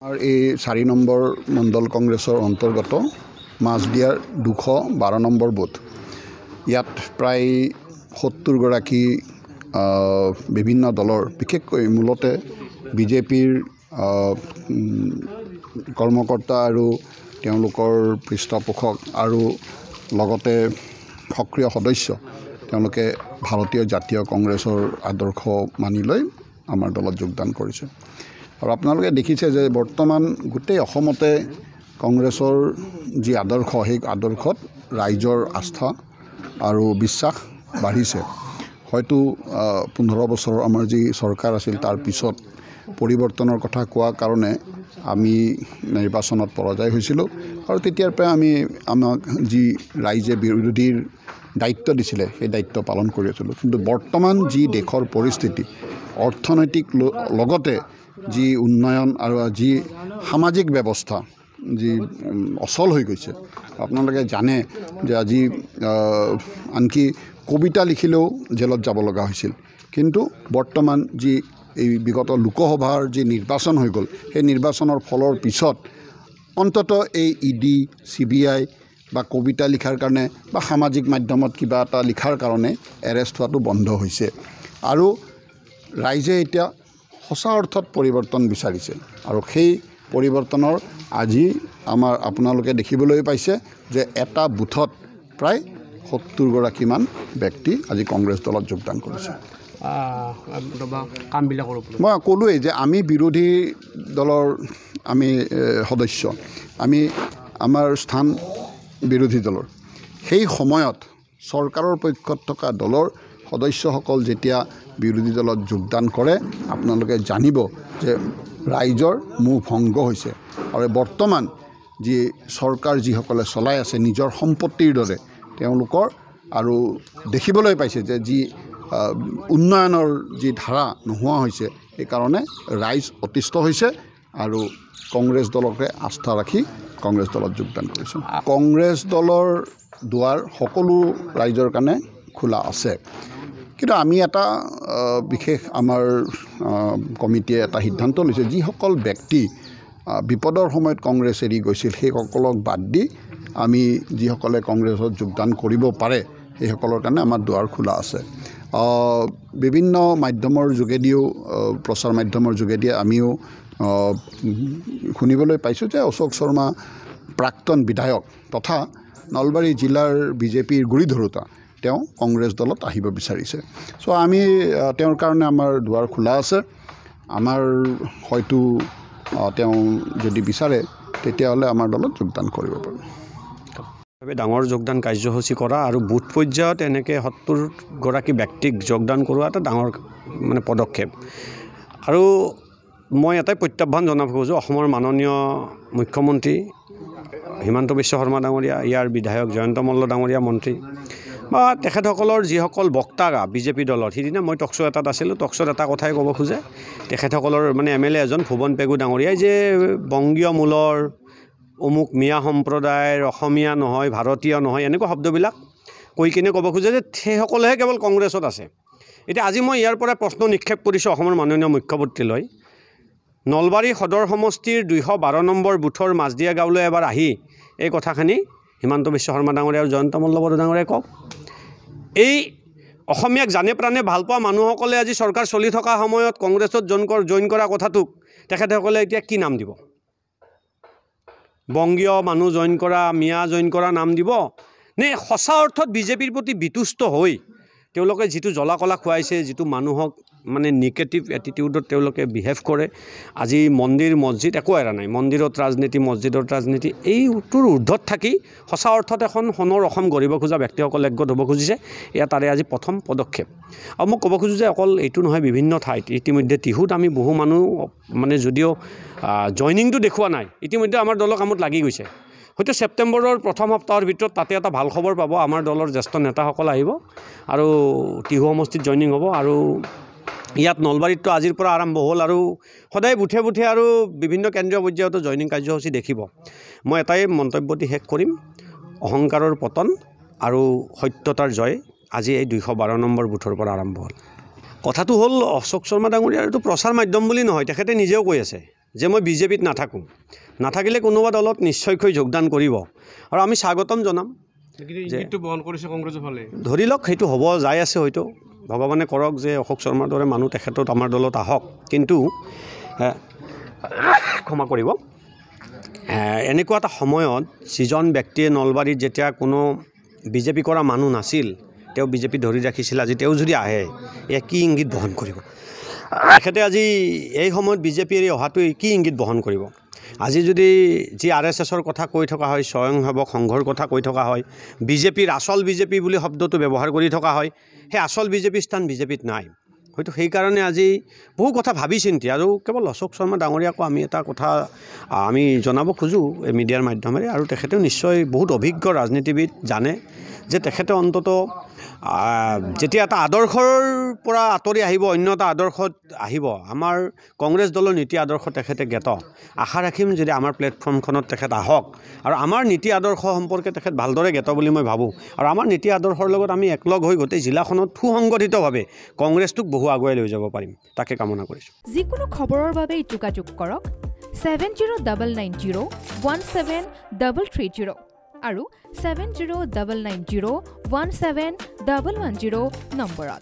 আমাৰ এই 4 নম্বৰ মণ্ডল কংগ্ৰেছৰ অন্তৰ্গত মাছদিয়াৰ 212 নম্বৰ বুথ ইয়াত প্ৰায় 70 গৰাকী বিভিন্ন দলৰ বিশেষকৈ মূলতে বিজেপিৰ কৰ্মকৰ্তা আৰু তেওঁলোকৰ পৃষ্ঠপোষক আৰু লগতে সক্ৰিয় সদস্য তেওঁলোকে ভাৰতীয় জাতীয় কংগ্ৰেছৰ আদৰ্শ মানি লৈ আমাৰ দলত যোগদান কৰিছে। আৰু আপোনালোকে দেখিছে যে বৰ্তমান গোটেই অসমতে কংগ্ৰেছৰ যি আদৰ্শ সেই আদৰ্শত ৰাইজৰ আস্থা আৰু বিশ্বাস বাঢ়িছে। হয়তো 15 বছৰ আমাৰ যি চৰকাৰ আছিল তাৰ পিছত পৰিৱৰ্তনৰ কথা কোৱা কাৰণে আমি নিৰ্বাচনত পৰাজয় হৈছিলোঁ আৰু তেতিয়াৰ পৰা আমাক যি ৰাইজে বিৰোধীৰ দায়িত্ব দিছিলে সেই দায়িত্ব পালন কৰি আছিলোঁ। কিন্তু বৰ্তমান যি দেশৰ পৰিস্থিতি অৰ্থনৈতিক লগতে যি উন্নয়ন আৰু যি সামাজিক ব্যৱস্থা যি অচল হৈ গৈছে, আপোনালোকে জানে যে আজি আনকি কবিতা লিখিলেও জেলত যাব লগা হৈছিল। কিন্তু বৰ্তমান যি এই বিগত লোকসভাৰ যি নিৰ্বাচন হৈ গ'ল সেই নিৰ্বাচনৰ ফলৰ পিছত অন্ততঃ এই ইডি CBI বা কবিতা লিখাৰ কাৰণে বা সামাজিক মাধ্যমত কিবা এটা লিখাৰ কাৰণে এৰেষ্ট হোৱাটো বন্ধ হৈছে আৰু ৰাইজে এতিয়া সঁচা অৰ্থত পৰিৱৰ্তন বিচাৰিছে। আৰু সেই পৰিৱৰ্তনৰ আজি আপোনালোকে দেখিবলৈ পাইছে যে এটা বুথত প্ৰায় 70 গৰাকীমান ব্যক্তি আজি কংগ্ৰেছ দলত যোগদান কৰিছে। মই ক'লোৱেই যে আমি বিৰোধী দলৰ আমি সদস্য, আমাৰ স্থান বিৰোধী দলৰ। সেই সময়ত চৰকাৰৰ পক্ষত থকা দলৰ সদস্যসকল যেতিয়া বিৰোধী দলত যোগদান কৰে আপোনালোকে জানিব যে ৰাইজৰ মোহ ভংগ হৈছে। আৰু বৰ্তমান যি চৰকাৰ যিসকলে চলাই আছে নিজৰ সম্পত্তিৰ দৰে তেওঁলোকৰ আৰু দেখিবলৈ পাইছে যে যি উন্নয়নৰ যি ধাৰা নোহোৱা হৈছে সেইকাৰণে ৰাইজ অতিষ্ঠ হৈছে আৰু কংগ্ৰেছ দলকে আস্থা ৰাখি কংগ্ৰেছ দলত যোগদান কৰিছে। কংগ্ৰেছ দলৰ দুৱাৰ সকলো ৰাইজৰ কাৰণে খোলা আছে। কিন্তু আমি এটা বিশেষ আমাৰ কমিটিয়ে এটা সিদ্ধান্ত লৈছে, যিসকল ব্যক্তি বিপদৰ সময়ত কংগ্ৰেছ এৰি গৈছিল সেইসকলক বাদ দি আমি যিসকলে কংগ্ৰেছত যোগদান কৰিব পাৰে সেইসকলৰ কাৰণে আমাৰ দুৱাৰ খোলা আছে। বিভিন্ন মাধ্যমৰ যোগেদিও প্ৰচাৰ মাধ্যমৰ যোগেদি আমিও শুনিবলৈ পাইছোঁ যে অশোক শৰ্মা প্ৰাক্তন বিধায়ক তথা নলবাৰী জিলাৰ বিজেপিৰ গুৰি ধৰোঁতা তেওঁ কংগ্ৰেছ দলত আহিব বিচাৰিছে। আমি তেওঁৰ কাৰণে আমাৰ দুৱাৰ খোলা আছে। আমাৰ হয়তো তেওঁ যদি বিচাৰে তেতিয়াহ'লে আমাৰ দলত যোগদান কৰিব পাৰে। ডাঙৰ যোগদান কাৰ্যসূচী কৰা আৰু বুথ পৰ্যায়ত এনেকৈ 70 গৰাকী ব্যক্তিক যোগদান কৰোৱা এটা ডাঙৰ পদক্ষেপ। আৰু মই এটাই প্ৰত্যাহ্বান জনাব খোজোঁ, অসমৰ মাননীয় মুখ্যমন্ত্ৰী হিমন্ত বিশ্ব শৰ্মা ডাঙৰীয়া, ইয়াৰ বিধায়ক জয়ন্ত মল্ল ডাঙৰীয়া মন্ত্ৰী বা তেখেতসকলৰ যিসকল বক্তা বিজেপি দলৰ। সিদিনা মই টকশ্ব' এটাত আছিলোঁ, টকশ্ব'ত এটা কথাই ক'ব খোজে তেখেতসকলৰ MLA এজন ভুৱন পেগু ডাঙৰীয়াই যে বংগীয় মূলৰ অমুক মিয়া সম্প্ৰদায়ৰ, অসমীয়া নহয়, ভাৰতীয় নহয়, এনেকুৱা শব্দবিলাক কৈ কিনে ক'ব খোজে যে সেইসকলেহে কেৱল কংগ্ৰেছত আছে। এতিয়া আজি মই ইয়াৰ পৰা প্ৰশ্ন নিক্ষেপ কৰিছোঁ অসমৰ মাননীয় মুখ্যমন্ত্ৰীলৈ, নলবাৰী সদৰ সমষ্টিৰ 212 নম্বৰ বুথৰ মাছদিয়া গাঁৱলৈ এবাৰ আহি এই কথাখিনি হিমন্ত বিশ্ব শৰ্মা ডাঙৰীয়া আৰু জয়ন্ত মল্ল বড়ো ডাঙৰীয়াই কওক। এই অসমীয়াক জানে প্ৰাণে ভাল পোৱা মানুহসকলে আজি চৰকাৰ চলি থকা সময়ত কংগ্ৰেছত জইন কৰা কথাটোক তেখেতসকলে এতিয়া কি নাম দিব? বংগীয় মানুহ জইন কৰা, মিয়া জইন কৰা নাম দিব নে সঁচা অৰ্থত বিজেপিৰ প্ৰতি বিতুষ্ট হৈ তেওঁলোকে যিটো জ্বলা কলা খুৱাইছে, যিটো মানুহক নিগেটিভ এটিটিউডত তেওঁলোকে বিহেভ কৰে। আজি মন্দিৰ মছজিদ একো এৰা নাই, মন্দিৰত ৰাজনীতি, মছজিদত ৰাজনীতি, এইটোৰ ঊৰ্ধত থাকি সঁচা অৰ্থত এখন সোণৰ অসম গঢ়িব খোজা ব্যক্তিসকল একগোট হ'ব খুজিছে। এয়া তাৰে আজি প্ৰথম পদক্ষেপ। আৰু মই ক'ব খোজোঁ যে অকল এইটো নহয়, বিভিন্ন ঠাইত ইতিমধ্যে টিহুত আমি বহু মানুহ যদিও জইনিংটো দেখুওৱা নাই, ইতিমধ্যে আমাৰ দলৰ কামত লাগি গৈছে। হয়তো ছেপ্টেম্বৰৰ প্ৰথম সপ্তাহৰ ভিতৰত তাতে এটা ভাল খবৰ পাব, আমাৰ দলৰ জ্যেষ্ঠ নেতাসকল আহিব আৰু টিহু সমষ্টিত জইনিং হ'ব। আৰু ইয়াত নলবাৰীততো আজিৰ পৰা আৰম্ভ হ'ল আৰু সদায় বুথে বুথে আৰু বিভিন্ন কেন্দ্ৰীয় পৰ্যায়তো জইনিং কাৰ্যসূচী দেখিব। মই এটাই মন্তব্য দি শেষ কৰিম, অহংকাৰৰ পতন আৰু সত্যতাৰ জয় আজি এই 212 নম্বৰ বুথৰ পৰা আৰম্ভ হ'ল। কথাটো হ'ল অশোক শৰ্মা ডাঙৰীয়াৰ এইটো প্ৰচাৰ মাধ্যম বুলি নহয়, তেখেতে নিজেও কৈ আছে যে মই বিজেপিত নাথাকিলে কোনোবা দলত নিশ্চয়কৈ যোগদান কৰিব আৰু আমি স্বাগতম জনাম ধৰি লওক সেইটো হ'ব যাই আছে হয়তো ভগৱানে কৰক যে অশোক শৰ্মাৰ দৰে মানুহ তেখেতত আমাৰ দলত আহক কিন্তু ক্ষমা কৰিব এনেকুৱা এটা সময়ত যিজন ব্যক্তিয়ে নলবাৰীত যেতিয়া কোনো বিজেপি কৰা মানুহ নাছিল তেওঁ বিজেপি ধৰি ৰাখিছিল আজি তেওঁ যদি আহে এয়া কি ইংগিত বহন কৰিব তেখেতে আজি এই সময়ত বিজেপি এৰি অহাটো কি ইংগিত বহন কৰিব আজি যদি যি RSSৰ কথা কৈ থকা হয় স্বয়ংসেৱক সংঘৰ কথা কৈ থকা হয় বিজেপিৰ আচল বিজেপি বুলি শব্দটো ব্যৱহাৰ কৰি থকা হয় সেই আচল বিজেপি স্থান বিজেপিত নাই হয়তো সেইকাৰণে আজি বহু কথা ভাবি চিন্তি আৰু কেৱল অশোক শৰ্মা ডাঙৰীয়াকো আমি এটা কথা আমি জনাব খোজোঁ এই মিডিয়াৰ মাধ্যমেৰে আৰু তেখেতেও নিশ্চয় বহুত অভিজ্ঞ ৰাজনীতিবিদ জানে যে তেখেতে অন্তত যেতিয়া এটা আদৰ্শৰ পৰা আঁতৰি আহিব অন্য এটা আদৰ্শত আহিব আমাৰ কংগ্ৰেছ দলৰ নীতি আদৰ্শ তেখেতে জ্ঞাত আশা ৰাখিম যদি আমাৰ প্লেটফৰ্মখনত তেখেত আহক আৰু আমাৰ নীতি আদৰ্শ সম্পৰ্কে তেখেত ভালদৰে জ্ঞাত বুলি মই ভাবোঁ আৰু আমাৰ নীতি আদৰ্শৰ লগত আমি একলগ হৈ গোটেই জিলাখনত সুসংগঠিতভাৱে কংগ্ৰেছটোক বহু আগুৱাই লৈ যাব পাৰিম তাকে কামনা কৰিছোঁ যিকোনো খবৰৰ বাবে যোগাযোগ কৰক 7099017330 আৰু 7099017110 নম্বৰত